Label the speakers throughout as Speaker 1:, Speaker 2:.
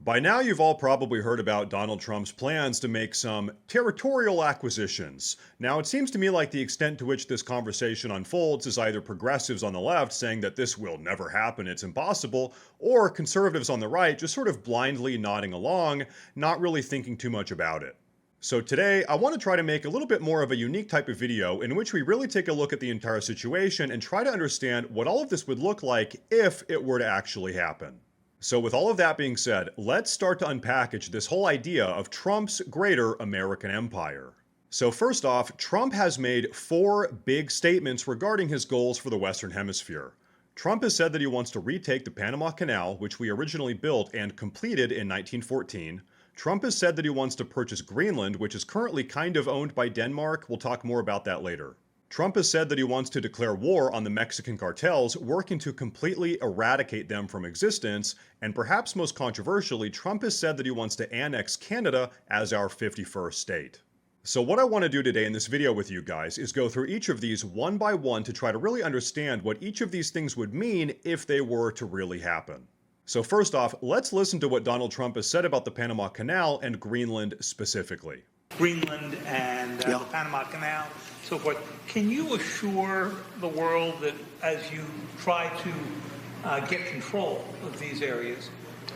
Speaker 1: By now, you've all probably heard about Donald Trump's plans to make some territorial acquisitions. Now, it seems to me like the extent to which this conversation unfolds is either progressives on the left saying that this will never happen, it's impossible, or conservatives on the right just sort of blindly nodding along, not really thinking too much about it. So today, I want to try to make a little bit more of a unique type of video in which we really take a look at the entire situation and try to understand what all of this would look like if it were to actually happen. So with all of that being said, let's start to unpackage this whole idea of Trump's greater American empire. So first off, Trump has made 4 big statements regarding his goals for the Western Hemisphere. Trump has said that he wants to retake the Panama Canal, which we originally built and completed in 1914. Trump has said that he wants to purchase Greenland, which is currently kind of owned by Denmark. We'll talk more about that later. Trump has said that he wants to declare war on the Mexican cartels, working to completely eradicate them from existence, and perhaps most controversially, Trump has said that he wants to annex Canada as our 51st state. So what I want to do today in this video with you guys is go through each of these one by one to try to really understand what each of these things would mean if they were to really happen. So first off, let's listen to what Donald Trump has said about the Panama Canal and Greenland specifically.
Speaker 2: Greenland and the Panama Canal, so forth. Can you assure the world that as you try to get control of these areas,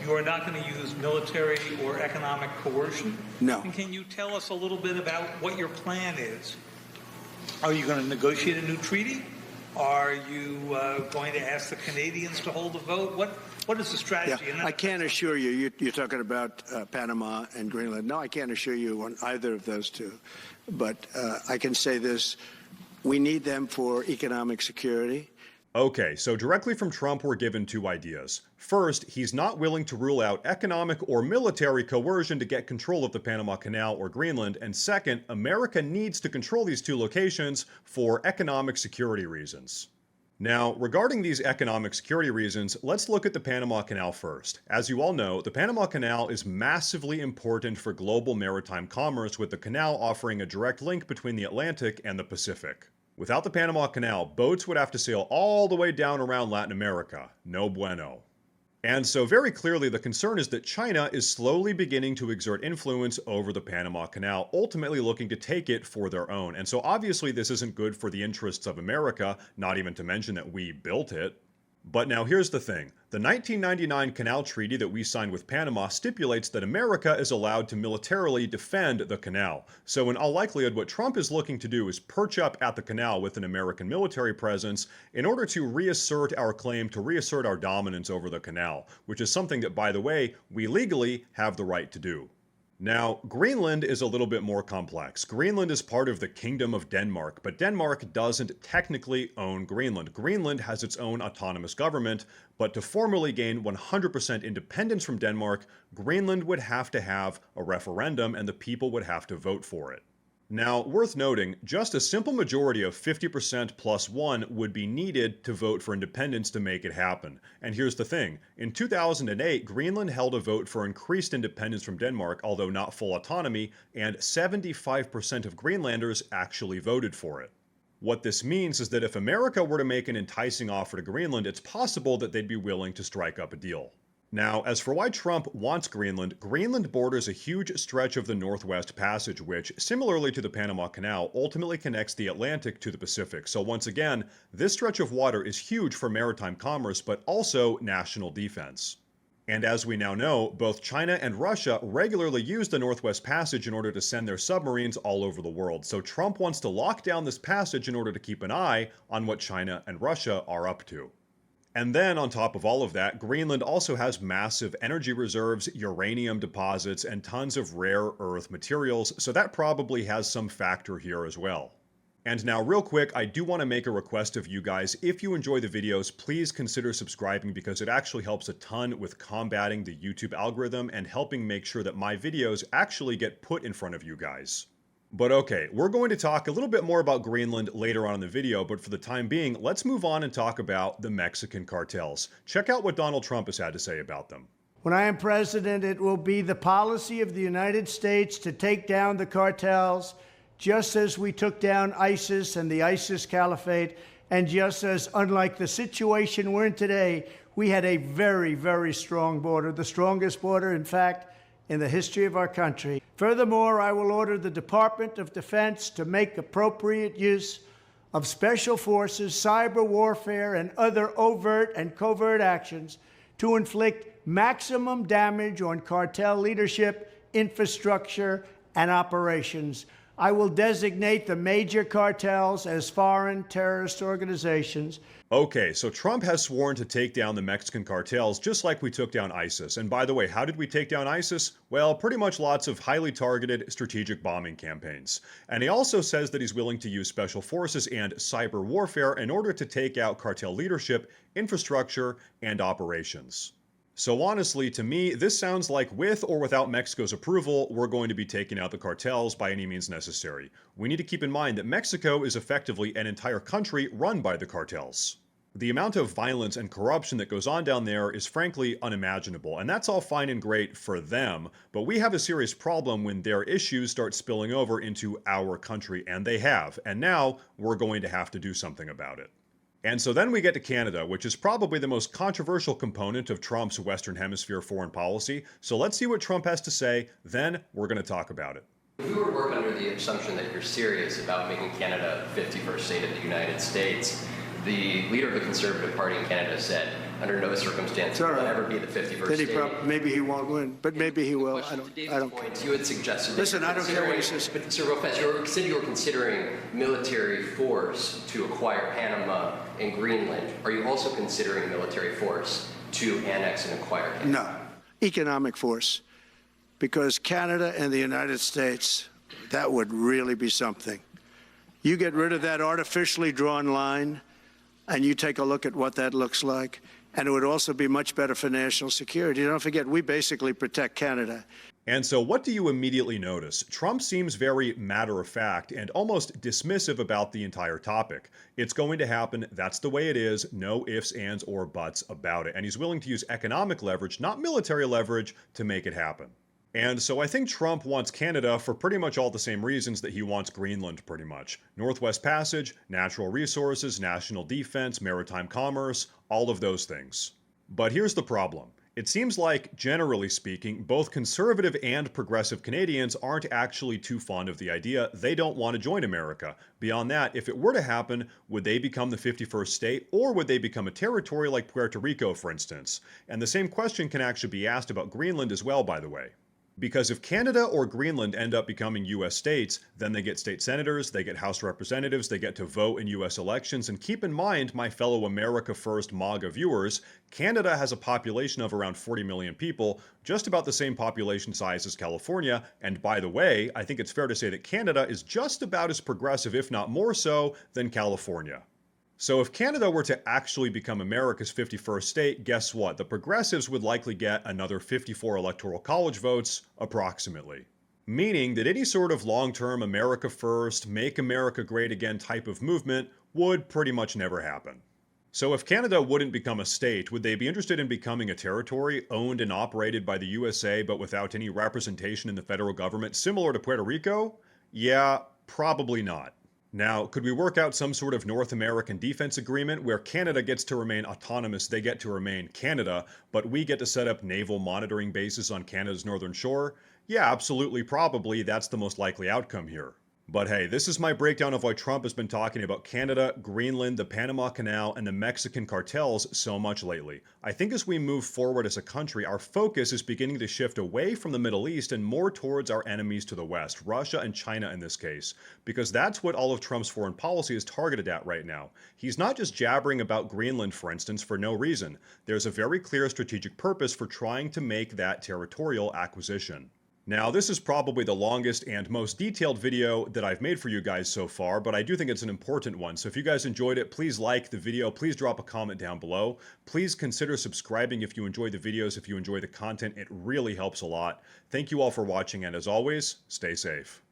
Speaker 2: you are not going to use military or economic coercion?
Speaker 3: No.
Speaker 2: And can you tell us a little bit about what your plan is? Are you going to negotiate a new treaty? Are you going to ask the Canadians to hold a vote? What is the strategy?
Speaker 3: Yeah, I can't assure you. You're talking about Panama and Greenland. No, I can't assure you on either of those two. But I can say this. We need them for economic security.
Speaker 1: Okay, so directly from Trump, we're given 2 ideas. First, he's not willing to rule out economic or military coercion to get control of the Panama Canal or Greenland. And second, America needs to control these 2 locations for economic security reasons. Now, regarding these economic security reasons, let's look at the Panama Canal first. As you all know, the Panama Canal is massively important for global maritime commerce, with the canal offering a direct link between the Atlantic and the Pacific. Without the Panama Canal, boats would have to sail all the way down around Latin America. No bueno. And so very clearly the concern is that China is slowly beginning to exert influence over the Panama Canal, ultimately looking to take it for their own. And so obviously this isn't good for the interests of America, not even to mention that we built it. But now here's the thing. The 1999 Canal Treaty that we signed with Panama stipulates that America is allowed to militarily defend the canal. So in all likelihood, what Trump is looking to do is perch up at the canal with an American military presence in order to reassert our claim, to reassert our dominance over the canal, which is something that, by the way, we legally have the right to do. Now, Greenland is a little bit more complex. Greenland is part of the Kingdom of Denmark, but Denmark doesn't technically own Greenland. Greenland has its own autonomous government, but to formally gain 100% independence from Denmark, Greenland would have to have a referendum and the people would have to vote for it. Now, worth noting, just a simple majority of 50% plus 1 would be needed to vote for independence to make it happen. And here's the thing. In 2008, Greenland held a vote for increased independence from Denmark, although not full autonomy, and 75% of Greenlanders actually voted for it. What this means is that if America were to make an enticing offer to Greenland, it's possible that they'd be willing to strike up a deal. Now, as for why Trump wants Greenland, Greenland borders a huge stretch of the Northwest Passage, which, similarly to the Panama Canal, ultimately connects the Atlantic to the Pacific. So once again, this stretch of water is huge for maritime commerce, but also national defense. And as we now know, both China and Russia regularly use the Northwest Passage in order to send their submarines all over the world. So Trump wants to lock down this passage in order to keep an eye on what China and Russia are up to. And then on top of all of that, Greenland also has massive energy reserves, uranium deposits, and tons of rare earth materials, so that probably has some factor here as well. And now real quick, I do want to make a request of you guys. If you enjoy the videos, please consider subscribing because it actually helps a ton with combating the YouTube algorithm and helping make sure that my videos actually get put in front of you guys. But okay, we're going to talk a little bit more about Greenland later on in the video, but for the time being, let's move on and talk about the Mexican cartels. Check out what Donald Trump has had to say about them.
Speaker 4: When I am president, it will be the policy of the United States to take down the cartels, just as we took down ISIS and the ISIS caliphate, and just as, unlike the situation we're in today, we had a very, very strong border, the strongest border, in fact, in the history of our country. Furthermore, I will order the Department of Defense to make appropriate use of special forces, cyber warfare, and other overt and covert actions to inflict maximum damage on cartel leadership, infrastructure, and operations. I will designate the major cartels as foreign terrorist organizations.
Speaker 1: Okay, so Trump has sworn to take down the Mexican cartels just like we took down ISIS. And by the way, how did we take down ISIS? Well, pretty much lots of highly targeted strategic bombing campaigns. And he also says that he's willing to use special forces and cyber warfare in order to take out cartel leadership, infrastructure, and operations. So honestly, to me, this sounds like with or without Mexico's approval, we're going to be taking out the cartels by any means necessary. We need to keep in mind that Mexico is effectively an entire country run by the cartels. The amount of violence and corruption that goes on down there is frankly unimaginable, and that's all fine and great for them, but we have a serious problem when their issues start spilling over into our country, and they have, and now we're going to have to do something about it. And so then we get to Canada, which is probably the most controversial component of Trump's Western Hemisphere foreign policy. So let's see what Trump has to say, then we're going to talk about it.
Speaker 5: If we were to work under the assumption that you're serious about making Canada the 51st state of the United States, the leader of the Conservative Party in Canada said, under no circumstances will it ever be the 51st state.
Speaker 3: Maybe he won't win, but maybe he will. I don't care.
Speaker 5: You had suggested.
Speaker 3: Listen, I don't care what he says.
Speaker 5: But Sir Lopez, you said you were considering military force to acquire Panama and Greenland. Are you also considering military force to annex and acquire Canada?
Speaker 3: No, economic force, because Canada and the United States, that would really be something. You get rid of that artificially drawn line, and you take a look at what that looks like, and it would also be much better for national security. Don't forget, we basically protect Canada.
Speaker 1: And so what do you immediately notice? Trump seems very matter-of-fact and almost dismissive about the entire topic. It's going to happen, that's the way it is, no ifs, ands, or buts about it. And he's willing to use economic leverage, not military leverage, to make it happen. And so I think Trump wants Canada for pretty much all the same reasons that he wants Greenland pretty much. Northwest Passage, natural resources, national defense, maritime commerce, all of those things. But here's the problem. It seems like, generally speaking, both conservative and progressive Canadians aren't actually too fond of the idea. They don't want to join America. Beyond that, if it were to happen, would they become the 51st state, or would they become a territory like Puerto Rico, for instance? And the same question can actually be asked about Greenland as well, by the way. Because if Canada or Greenland end up becoming U.S. states, then they get state senators, they get House representatives, they get to vote in U.S. elections, and keep in mind, my fellow America First MAGA viewers, Canada has a population of around 40 million people, just about the same population size as California, and by the way, I think it's fair to say that Canada is just about as progressive, if not more so, than California. So if Canada were to actually become America's 51st state, guess what? The progressives would likely get another 54 electoral college votes, approximately. Meaning that any sort of long-term America First, Make America Great Again type of movement would pretty much never happen. So if Canada wouldn't become a state, would they be interested in becoming a territory owned and operated by the USA but without any representation in the federal government, similar to Puerto Rico? Yeah, probably not. Now, could we work out some sort of North American defense agreement where Canada gets to remain autonomous, they get to remain Canada, but we get to set up naval monitoring bases on Canada's northern shore? Yeah, absolutely, probably. That's the most likely outcome here. But hey, this is my breakdown of why Trump has been talking about Canada, Greenland, the Panama Canal, and the Mexican cartels so much lately. I think as we move forward as a country, our focus is beginning to shift away from the Middle East and more towards our enemies to the West, Russia and China in this case, because that's what all of Trump's foreign policy is targeted at right now. He's not just jabbering about Greenland, for instance, for no reason. There's a very clear strategic purpose for trying to make that territorial acquisition. Now, this is probably the longest and most detailed video that I've made for you guys so far, but I do think it's an important one. So if you guys enjoyed it, please like the video, please drop a comment down below. Please consider subscribing if you enjoy the videos, if you enjoy the content. It really helps a lot. Thank you all for watching, and as always, stay safe.